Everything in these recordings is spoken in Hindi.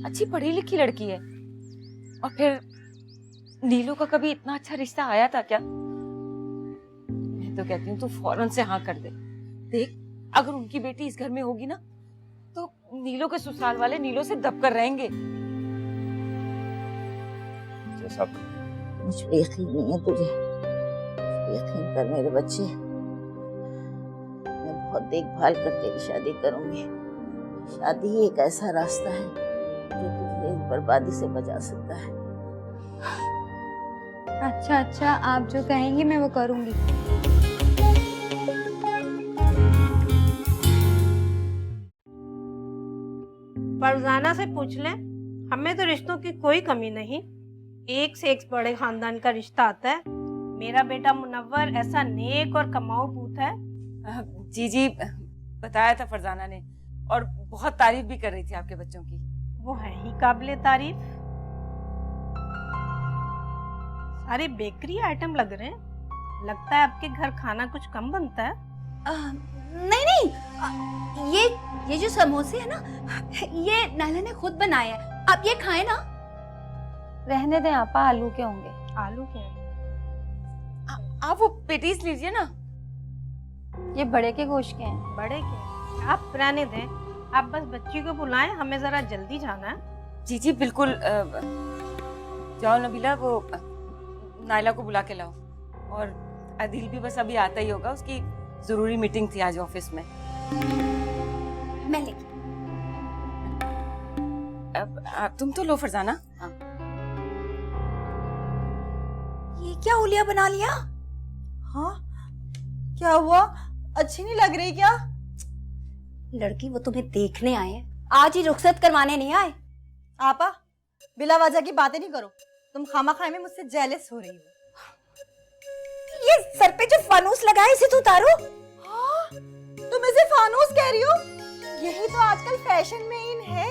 अच्छी पढ़ी लिखी लड़की है। और फिर नीलू का कभी इतना अच्छा रिश्ता आया था क्या? मैं तो कहती हूँ तू फौरन से हाँ कर दे। देख, अगर उनकी बेटी इस घर में होगी ना तो नीलू के ससुराल वाले नीलू से दब कर रहेंगे। जैसा मुझ पे यकीन नहीं है तुझे, यकीन कर मेरे बच्चे। मैं बहुत देखभाल कर तेरी शादी करूंगी। शादी ही एक ऐसा रास्ता है जो तुझे इस बर्बादी से बचा सकता है। अच्छा, आप जो कहेंगी मैं वो करूंगी। फरजाना से पूछ लें, हमें तो रिश्तों की कोई कमी नहीं। एक से एक बड़े खानदान का रिश्ता आता है। मेरा बेटा मुनव्वर ऐसा नेक और कमाऊ पूत है। जी बताया था फरजाना ने, और बहुत तारीफ भी कर रही थी आपके बच्चों की। वो है ही काबिले तारीफ। सारे बेकरी आइटम लग रहे हैं। लगता है आपके घर खाना कुछ कम बनता है। नहीं, ये जो समोसे है ना, ये नाला ने खुद बनाए हैं। आप ये खाएं ना। रहने दें आपा, आलू के होंगे। आलू क्या है? आप वो पेटीज लीजिए ना। ये बड़े के गोश्त के हैं। बड़े के? आप रहने दें। आप बस बच्ची को बुलाएं, हमें जरा जल्दी जाना है। जी बिल्कुल। जाओ नबीला, वो नायला को बुला के लाओ। और अदिल भी बस अभी आता ही होगा, उसकी जरूरी मीटिंग थी आज ऑफिस में। मैं लेके। तुम तो लो फरजाना। हाँ। ये क्या ओलिया बना लिया? हाँ, क्या हुआ? अच्छी नहीं लग रही क्या? लड़की वो तुम्हें देखने आए हैं, आज ही रुखसत करवाने नहीं आए। आपा, बिला वजह की बातें नहीं करो। तुम खामा-खाई में मुझसे जेलस हो रही हो। ये सर पे जो फानूस लगा है इसे तो उतारो। हाँ, तुम इसे फानूस कह रही हो? यही तो आजकल फैशन में इन है।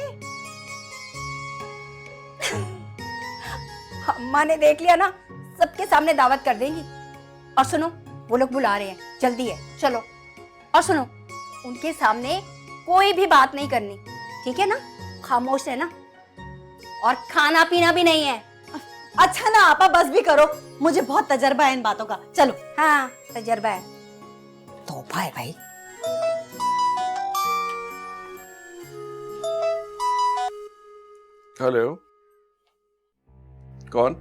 अम्मा ने देख लिया ना, सबके सामने दावत कर देंगी। और सुनो, वो लोग बुला रहे हैं, जल्दी है, चलो। और सुनो, उनके सामने कोई भी बात नहीं करनी, ठीक है ना? खामोश है ना? और खाना पीना भी नहीं है। अच्छा ना आपा, बस भी करो। मुझे बहुत तजर्बा है इन बातों का। चलो। हाँ, तजर्बा है। तोहफा है भाई। हेलो, कौन?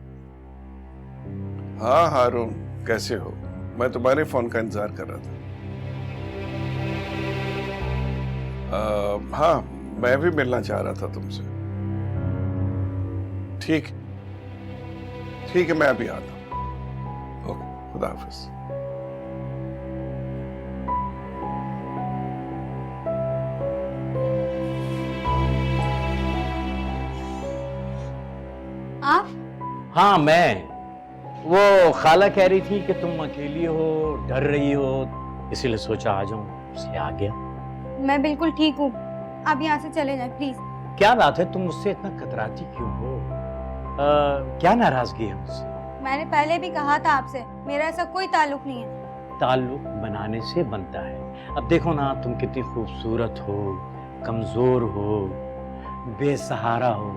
हाँ हारून, कैसे हो? मैं तुम्हारे फोन का इंतजार कर रहा था। हाँ, मैं भी मिलना चाह रहा था तुमसे। ठीक है, मैं अभी आता हूँ। ओके, खुदा हाफिज। आप? हाँ, मैं। वो खाला कह रही थी कि तुम अकेली हो, डर रही हो, इसीलिए सोचा आ जाऊं, इसलिए आ गया। मैं बिल्कुल ठीक हूँ, आप यहाँ से चले जाएं प्लीज। क्या बात है, तुम मुझसे इतना कतराती क्यों हो? क्या नाराजगी है मुझसे? मैंने पहले भी कहा था आपसे, मेरा ऐसा कोई ताल्लुक नहीं है। ताल्लुक बनाने से बनता है। अब देखो ना, तुम कितनी खूबसूरत हो, कमजोर हो, बेसहारा हो,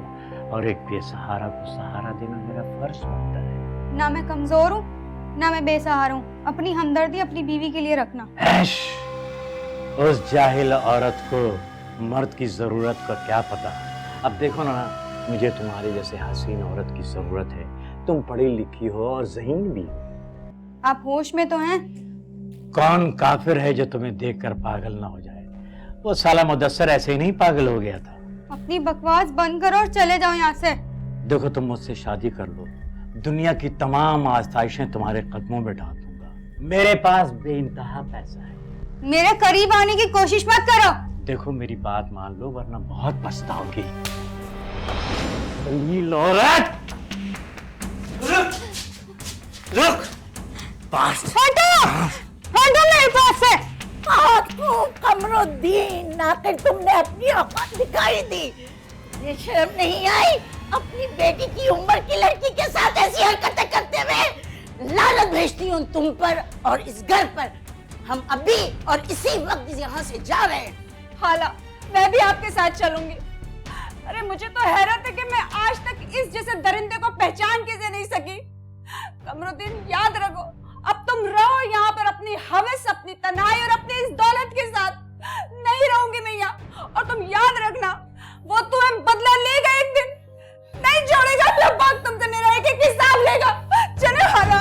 और एक बेसहारा को सहारा देना मेरा फर्ज बनता है। ना मैं कमजोर हूँ, ना मैं बेसहारा हूँ। अपनी हमदर्दी अपनी बीवी के लिए रखना। ऐश, उस जाहिल औरत को मर्द की जरूरत का क्या पता। अब देखो ना, मुझे तुम्हारी जैसे हसीन औरत की जरूरत है। तुम पढ़ी लिखी हो और ज़हीन भी हो। आप होश में तो हैं? कौन काफिर है जो तुम्हें देखकर पागल ना हो जाए? वो साला मुदस्सर ऐसे ही नहीं पागल हो गया था। अपनी बकवास बंद करो और चले जाओ यहाँ से। देखो, तुम मुझसे शादी कर लो, दुनिया की तमाम आसाइशें तुम्हारे कदमों में डाल दूंगा। मेरे पास बेइंतहा पैसा है। मेरे करीब आने की कोशिश मत करो। देखो, मेरी बात मान लो वरना बहुत पछताओगी। औरत, रुक, पास हटो, हटो मेरे पास से। आपको कमरुद्दीन, आखिर तुमने अपनी औकात दिखाई दी। ये शर्म नहीं आई अपनी बेटी की उम्र की लड़की के साथ ऐसी हरकतें करते हुए? लानत भेजती हूँ तुम पर और इस घर पर। हम अभी और इसी वक्त यहाँ से जा रहे हैं। खाला, मैं भी आपके साथ चलूंगी। अरे मुझे तो हैरत है कि मैं आज तक इस जैसे दरिंदे को पहचान कैसे नहीं सकी। कमरुद्दीन, याद रखो, अब तुम रहो यहाँ पर अपनी हवस, अपनी तन्हाई और अपनी इस दौलत के साथ। नहीं रहूंगी मैं यहाँ। और तुम याद रखना, वो तुम्हें बदला लेगा एक दिन, नहीं छोड़ेगा। अल्लाह पाक तुमसे मेरा एक एक हिसाब लेगा। चले हाला।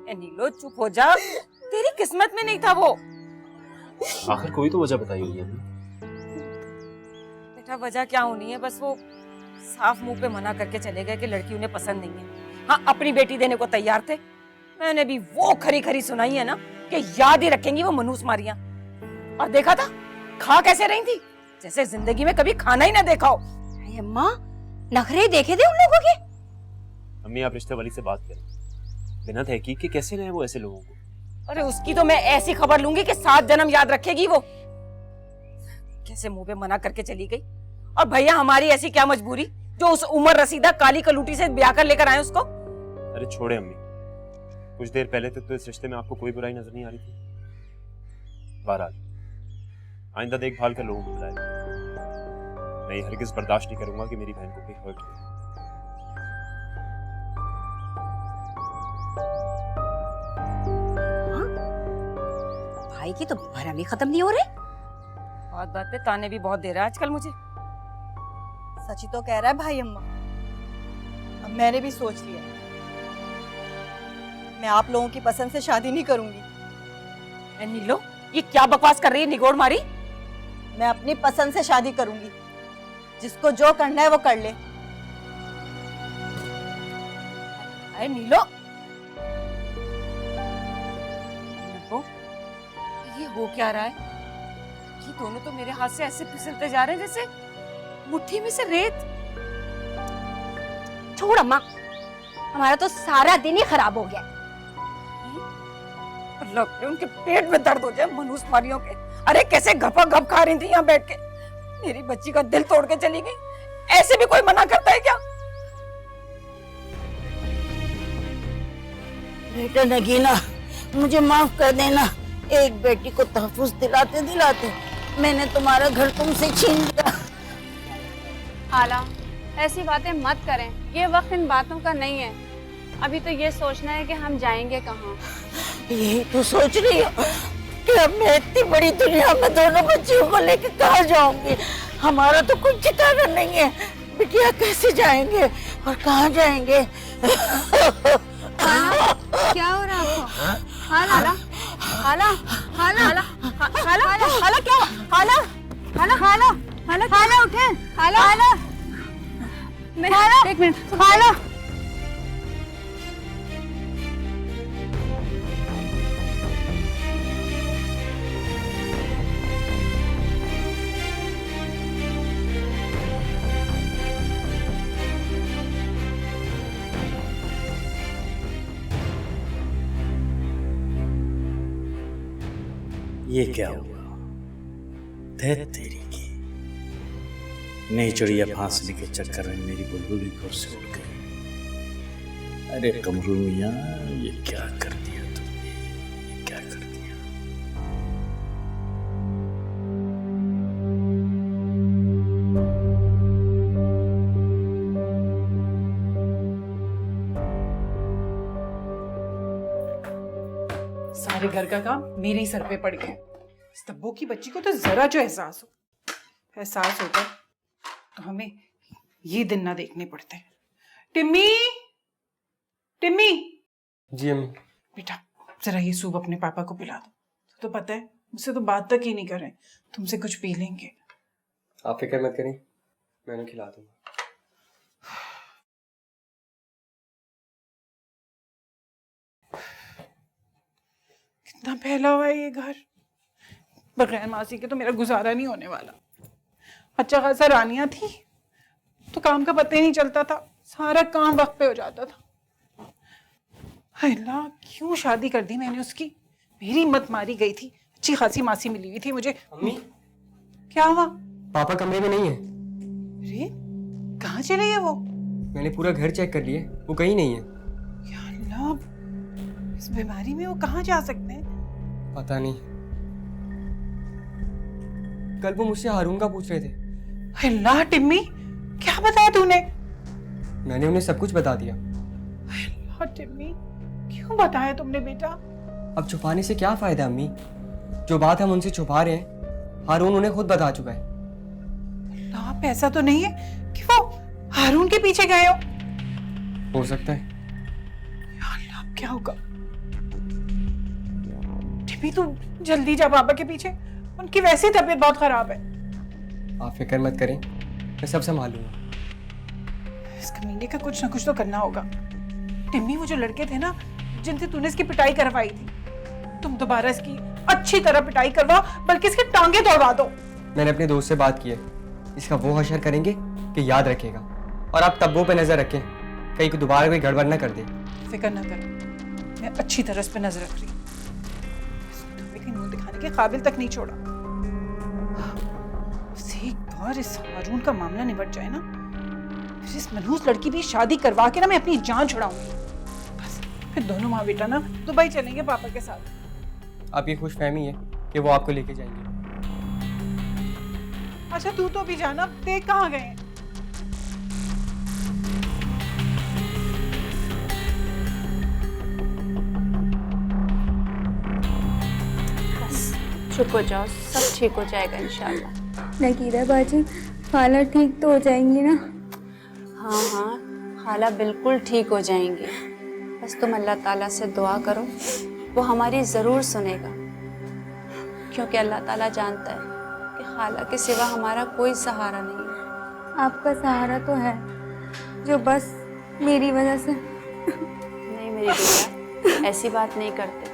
ए नीलो, चुप हो जा, तेरी किस्मत में नहीं था वो। आखिर कोई तो वजह बताई होगी अम्मी। बेटा वजह क्या होनी है, बस वो साफ मुंह पे मना करके चले गए कि लड़की उन्हें पसंद नहीं है। हाँ, अपनी बेटी देने को तैयार थे। मैंने भी वो खरी खरी सुनाई है ना कि याद ही रखेंगी वो मनूस मारियां। और देखा था खा कैसे रही थी, जैसे जिंदगी में कभी खाना ही ना देखा हो। अरे अम्मा, नखरे देखे थे उन लोगों के। अम्मी आप रिश्ते वाली से बात करें, बिना तहकीक के कैसे रहे वो ऐसे लोगों को। अरे उसकी तो मैं ऐसी खबर लूंगी कि 7 जन्म याद रखेगी वो। कैसे मुंह पे मना करके चली गई। और भैया हमारी ऐसी क्या मजबूरी जो उस उम्र रसीदा काली कलूटी से ब्याह कर लेकर आए उसको। अरे छोड़े अम्मी, कुछ देर पहले तक तो इस रिश्ते में आपको कोई बुराई नजर नहीं आ रही थी। बहरहाल आइंदा देखभाल कर लोगों को बुलाए। मैं हरगिज बर्दाश्त नहीं करूंगा कि मेरी बहन को कोई हर्ट हो। भाई की तो भरम ही खत्म नहीं हो रहे। बात बात पे ताने भी बहुत दे रहा है आजकल मुझे। सची तो कह रहा है भाई अम्मा। अब मैंने भी सोच लिया, मैं आप लोगों की पसंद से शादी नहीं करूंगी। ए नीलो, ये क्या बकवास कर रही है निगोड़ मारी। मैं अपनी पसंद से शादी करूंगी, जिसको जो करना है वो कर ले। अरे नीलो, ये हो क्या रहा है? ये दोनों तो मेरे हाथ से ऐसे फिसलते जा रहे हैं जैसे मुट्ठी में से रेत। छोड़ अम्मा, हमारा तो सारा दिन ही खराब हो गया। लगता है उनके पेट में दर्द हो जाए मनूस मारियों के। अरे कैसे घपा घप खा रही थी यहाँ बैठ के, मेरी बच्ची का दिल तोड़ के चली गई। ऐसे भी कोई मना करता है क्या? बेटा नगीना, मुझे माफ कर देना। एक बेटी को तहफ्फुज दिलाते दिलाते मैंने तुम्हारा घर तुमसे छीन लिया। हाला, ऐसी बातें मत करें, ये वक्त इन बातों का नहीं है। अभी तो ये सोचना है कि हम जाएंगे कहाँ। यही तो सोच रही हो कि अब मैं इतनी बड़ी दुनिया में दोनों बच्चियों को लेकर कहाँ जाऊंगी। हमारा तो कोई ठिकाना नहीं है। बिटिया कैसे जाएंगे और कहाँ जाएंगे? क्या हो रहा है आपको? हाला, हाला, हाला, हाला, हाला, हाला, हाला, क्या? हाला, हाला, हाला, हाला, हाला, उठे, हाला, हाला, हाला, एक मिनट, हाला। ये क्या हुआ? दैत तेरी की नई चिड़िया फांसने के चक्कर में मेरी बुलबुल भी घर से उड़ गई। अरे कमरू मियां, ये क्या कर दिया तुमने? ये क्या कर दिया? सारे घर का काम मेरे ही सर पे पड़ गया। इस तब्बू की बच्ची को तो जरा जो एहसास होता तो हमें ये दिन ना देखने पड़ते। टिम्मी, टिम्मी, जी अम्मी। बेटा जरा ये सूप अपने पापा को पिला दो। तो पता है मुझसे तो बात तक ही नहीं कर रहे, तुमसे कुछ पी लेंगे। आप फिक्र मत करें, मैंने खिला दूंगा। कितना फैला हुआ है ये घर। बगैर मासी के तो मेरा गुजारा नहीं होने वाला। अच्छा खासा रानियां थी तो काम का पता ही नहीं चलता था, सारा काम वक्त पे हो जाता था। हाय अल्लाह, क्यों शादी कर दी मैंने उसकी? मेरी मत मारी गई थी, अच्छी खासी मासी मिली हुई थी मुझे। अम्मी, क्या हुआ? पापा कमरे में नहीं है। अरे कहाँ चले गए वो? मैंने पूरा घर चेक कर लिया, वो कहीं नहीं है। या अल्लाह, इस बीमारी में वो कहाँ जा सकते हैं? पता नहीं। कल वो मुझसे हारून का पूछ रहे थे। अल्लाह टिम्मी, क्या बताया तूने? मैंने उन्हें सब कुछ बता दिया। अल्लाह टिम्मी, क्यों बताया तुमने बेटा? अब छुपाने से क्या फायदा अम्मी? जो बात हम उनसे छुपा रहे हैं हारून उन्हें खुद बता चुका है। अल्लाह, ऐसा तो नहीं है कि वो हारून के पीछे गए हो सकता है। या अल्लाह, अब क्या होगा? टिम्मी तू जल्दी जा पापा के पीछे, उनकी वैसी तबीयत बहुत खराब है। आप फिक्र मत करें, मैं सब संभाल लूंगा। इस कमीने का कुछ ना कुछ तो करना होगा। टिम्मी, वो जो लड़के थे ना जिनसे तूने इसकी पिटाई करवाई थी, तुम दोबारा इसकी अच्छी तरह पिटाई करवाओ, बल्कि इसकी टांगे तोड़वा दो। मैंने अपने दोस्त से बात की है, इसका वो हशर करेंगे कि याद रखेगा। और आप तब्बों पे नजर रखें, कहीं को दोबारा कोई गड़बड़ ना कर दे। फिक्र ना करो, मैं अच्छी तरह इस पे नजर रख रही हूँ। इसको मुंह दिखाने के काबिल तक नहीं छोड़ा। एक बार इस हारून का मामला निपट जाए ना, फिर इस मनहूस लड़की भी शादी करवा के ना मैं अपनी जान छुड़ाऊंगी। बस फिर दोनों माँ बेटा ना दुबई चलेंगे पापा के साथ। आप ये खुशफहमी है कि वो आपको लेके जाएंगे। अच्छा तू तो भी जाना, देख कहाँ गए हैं। चुप हो जाओ, सब ठीक हो जाएगा इंशाल्लाह। नकीरा बाजी, खाला ठीक तो हो जाएंगी ना? हाँ हाँ, खाला बिल्कुल ठीक हो जाएंगी। बस तुम अल्लाह ताला से दुआ करो, वो हमारी ज़रूर सुनेगा। क्योंकि अल्लाह ताला जानता है कि खाला के सिवा हमारा कोई सहारा नहीं है। आपका सहारा तो है, जो बस मेरी वजह से। नहीं मेरी बेटा, ऐसी बात नहीं करते।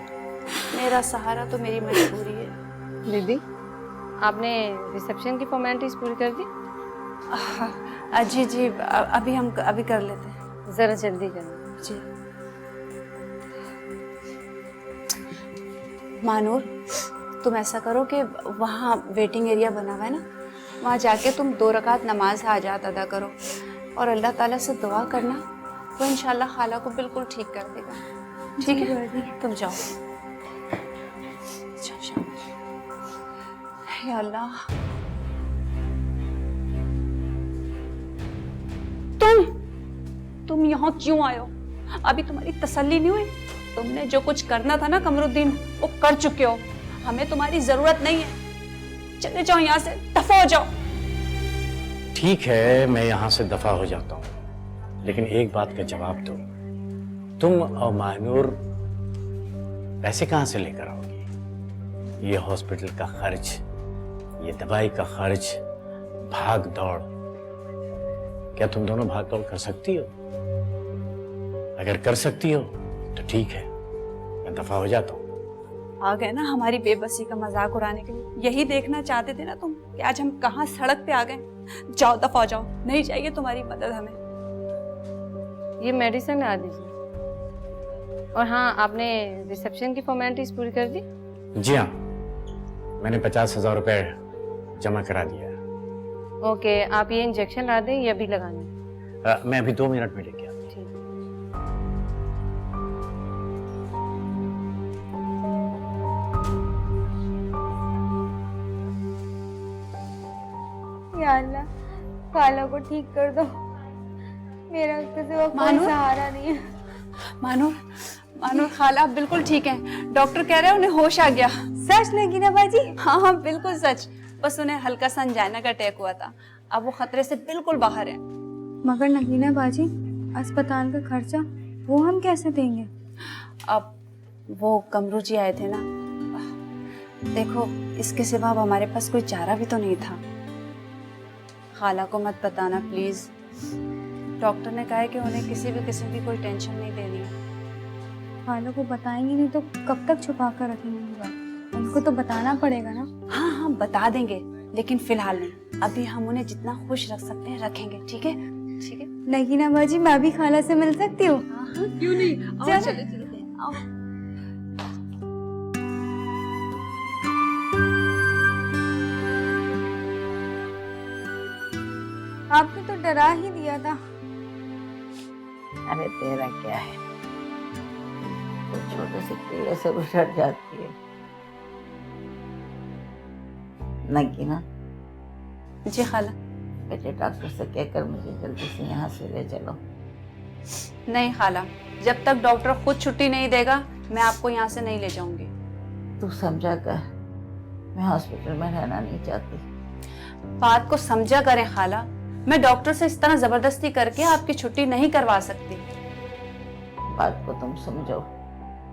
मेरा सहारा तो मेरी मजबूरी है। दीदी, आपने रिसेप्शन की फॉर्मेलिटीज पूरी कर दी? जी जी, अभी हम अभी कर लेते हैं। जरा जल्दी करना जी। मानूर, तुम ऐसा करो कि वहाँ वेटिंग एरिया बना हुआ है ना, वहाँ जाके तुम 2 रकात नमाज हाजात अदा करो और अल्लाह ताला से दुआ करना, वो इंशाल्लाह खाला को बिल्कुल ठीक कर देगा। ठीक है, तुम जाओ। या अल्लाह, तुम यहाँ क्यों आए हो? अभी तुम्हारी तसल्ली नहीं हुई? तुमने जो कुछ करना था ना कमरुद्दीन, वो कर चुके हो। हमें तुम्हारी जरूरत नहीं है। चले जाओ यहाँ से, दफा हो जाओ। ठीक है, मैं यहाँ से दफा हो जाता हूँ, लेकिन एक बात का जवाब दो, तुम और मानूर पैसे कहाँ से लेकर आओगी? ये हॉस्पिटल का खर्च, ये दवाई का खर्च, भाग दौड़, क्या तुम दोनों भाग दौड़ कर सकती हो? अगर कर सकती हो तो ठीक है, मैं दफा हो जाता हूँ। आ गए ना हमारी बेबसी का मजाक उड़ाने के लिए। यही देखना चाहते थे ना तुम कि आज हम कहाँ सड़क पे आ गए। जाओ, दफा हो जाओ, नहीं चाहिए तुम्हारी मदद हमें। ये मेडिसिन ला दीजिए। और हाँ, आपने रिसेप्शन की फॉर्मेलिटीज पूरी कर दी? जी हाँ, मैंने 50,000 रुपए जमा करा दिया है। ओके, आप ये इंजेक्शन ला दें, ये अभी लगाने। मैं अभी 2 मिनट में लेके आता हूँ। या अल्लाह, खाला को ठीक कर दो, मेरा उसके सिवा कोई सहारा नहीं है। मानूर खाला बिल्कुल ठीक है। डॉक्टर कह रहे हैं उन्हें होश आ गया। सच नगीना बाजी? हाँ हाँ बिल्कुल सच। बस उन्हें हल्का सा अंजाइना का अटैक हुआ था, अब वो खतरे से बिल्कुल बाहर है। मगर नगीना बाजी, अस्पताल का खर्चा वो हम कैसे देंगे? अब वो कमरू जी आए थे ना, देखो इसके सिवा अब हमारे पास कोई चारा भी तो नहीं था। खाला को मत बताना प्लीज। डॉक्टर ने कहा है कि उन्हें किसी भी किस्म की कोई टेंशन नहीं देनी है। खाला को बताएंगे नहीं तो कब तक छुपा कर रखेंगे? उनको तो बताना पड़ेगा ना। हाँ हाँ बता देंगे, लेकिन फिलहाल नहीं। अभी हम उन्हें जितना खुश रख सकते हैं रखेंगे, ठीक है? ठीक है नगीना बाजी, मैं भी खाला से मिल सकती हूँ? हाँ हाँ क्यों नहीं, आओ चले चलते हैं, आओ। डरा ही दिया था। अरे तेरा क्या है, तो छोटे से कीड़े से भी डर जाती है। नगीना, जी खाला। बेटे डॉक्टर से कहकर मुझे जल्दी से यहाँ से ले चलो। नहीं खाला, जब तक डॉक्टर खुद छुट्टी नहीं देगा मैं आपको यहाँ से नहीं ले जाऊंगी। तू समझा कर, मैं हॉस्पिटल में रहना नहीं चाहती। बात को समझा करें खाला, मैं डॉक्टर से इस तरह जबरदस्ती करके आपकी छुट्टी नहीं करवा सकती। बात को तुम समझो।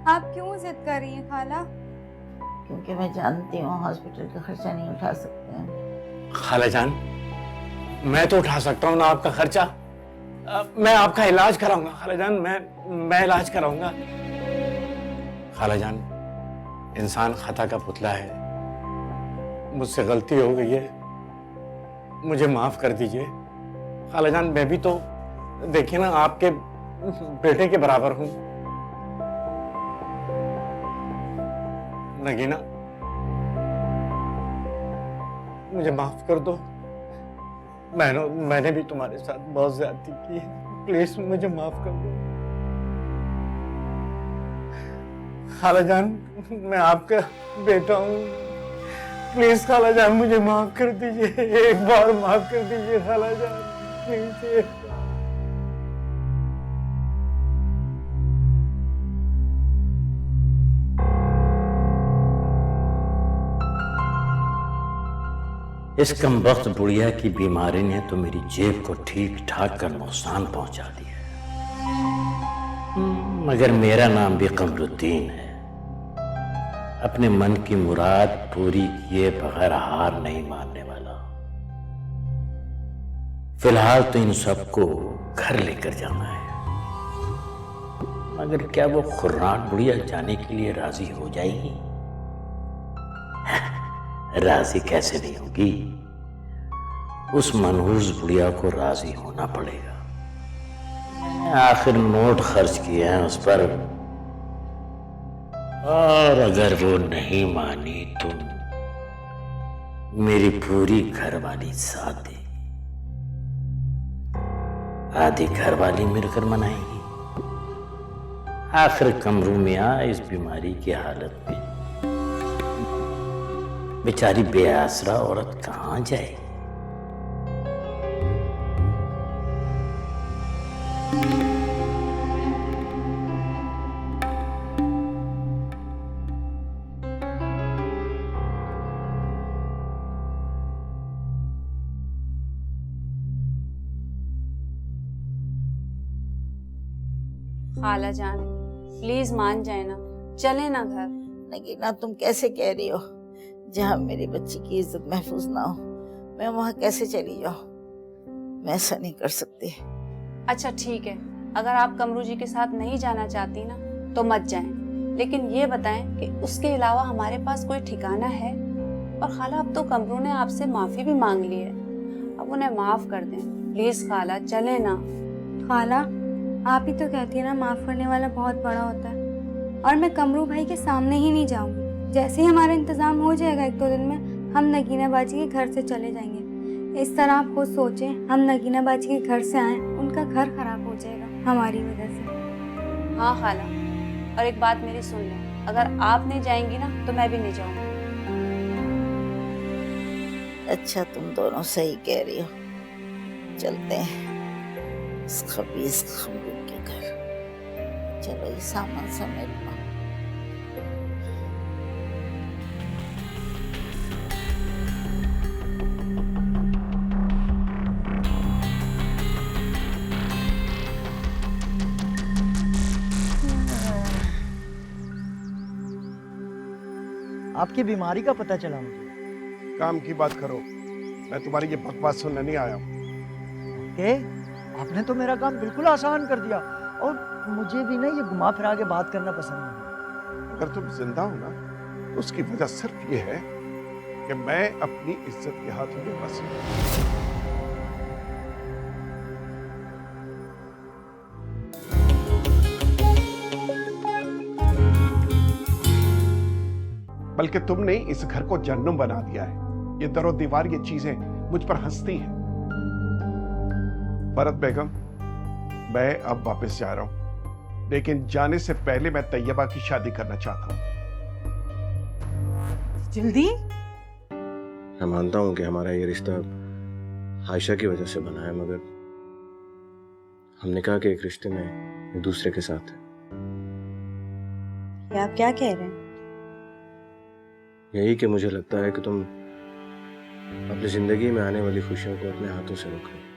आप क्यों जिद कर रही हैं खाला? क्योंकि मैं जानती हूँ हॉस्पिटल का खर्चा नहीं उठा सकते हैं। खालाजान, मैं तो उठा सकता हूँ ना आपका खर्चा। मैं आपका इलाज कराऊंगा खालाजान, मैं इलाज कराऊंगा। खालाजान, इंसान खता का पुतला है, मुझसे गलती हो गई है, मुझे माफ कर दीजिए। खालाजान, मैं भी तो देखिए ना आपके बेटे के बराबर हूं। नगीना, मुझे माफ कर दो। मैंने भी तुम्हारे साथ बहुत ज्यादती की है, प्लीज मुझे माफ कर दो। खालाजान, मैं आपका बेटा हूँ, प्लीज खालाजान मुझे माफ कर दीजिए, एक बार माफ कर दीजिए खालाजान, प्लीज। इस कमबख्त बुढ़िया की बीमारी ने तो मेरी जेब को ठीक ठाक कर नुकसान पहुंचा दिया, मगर मेरा नाम भी कमरुद्दीन है। अपने मन की मुराद पूरी किए बगैर हार नहीं मानने वाला। फिलहाल तो इन सबको घर लेकर जाना है, मगर क्या वो खुर्रान बुढ़िया जाने के लिए राजी हो जाएगी? राजी कैसे नहीं होगी? उस मनहूस बुढ़िया को राजी होना पड़ेगा। मैंने आखिर नोट खर्च किए हैं उस पर, और अगर वो नहीं मानी तो मेरी पूरी घरवाली साथ देगी, आधी घरवाली मिलकर मनाएगी। आखिर कमरू मियां इस बीमारी की हालत में बेचारी बेआसरा औरत कहां जाएगी? खाला जान, प्लीज मान जाए ना, चले ना घर। नगीना, तुम कैसे कह रही हो? जहाँ मेरी बच्ची की इज्जत महफूज ना हो, मैं वहाँ कैसे चली जाऊँ? मैं ऐसा नहीं कर सकती। अच्छा ठीक है, अगर आप कमरू जी के साथ नहीं जाना चाहती ना तो मत जाएं, लेकिन ये बताएं कि उसके अलावा हमारे पास कोई ठिकाना है? और खाला, अब तो कमरू ने आपसे माफी भी मांग ली है, अब उन्हें माफ कर दें प्लीज। खाला चले ना। खाला, आप ही तो कहती है ना माफ करने वाला बहुत बड़ा होता है, और मैं कमरू भाई के सामने ही नहीं जाऊंगी। जैसे ही हमारा इंतजाम हो जाएगा 1-2 दिन में, हम नगीना बाजी के घर से चले जाएंगे। इस तरह आप खुद सोचें, हम नगीना बाजी के घर से आए, उनका घर खराब हो जाएगा हमारी वजह से। हाँ खाला, और एक बात मेरी सुन लें, अगर आप नहीं जाएंगी ना तो मैं भी नहीं जाऊंगी। अच्छा, तुम दोनों सही कह रही हो, चलते हैं इस खबीस खमरू के घर। चलो, ये सामान समेट लो। आपकी बीमारी का पता चला मुझे। काम की बात करो, मैं तुम्हारी ये बकवास सुनने नहीं आया हूँ। ओके, आपने तो मेरा काम बिल्कुल आसान कर दिया, और मुझे भी ना ये घुमा फिरा के बात करना पसंद नहीं। अगर तुम जिंदा हो ना, तो उसकी वजह सिर्फ ये है कि मैं अपनी इज्जत के हाथों में बस हूं। बल्कि तुमने इस घर को जन्नम बना दिया है। ये दरो दीवार, ये चीजें मुझ पर हंसती हैं। भरत बेगम, मैं अब वापस जा रहा हूं, लेकिन जाने से पहले मैं तैयबा की शादी करना चाहता हूं। जल्दी? मैं मानता हूं कि हमारा ये रिश्ता आयशा की वजह से बना है, मगर हमने कहा कि एक रिश्ते में एक दूसरे के साथ है। ये आप क्या कह रहे हैं? यही कि मुझे लगता है कि तुम अपनी जिंदगी में आने वाली खुशियों को अपने हाथों से रोक रहे हो।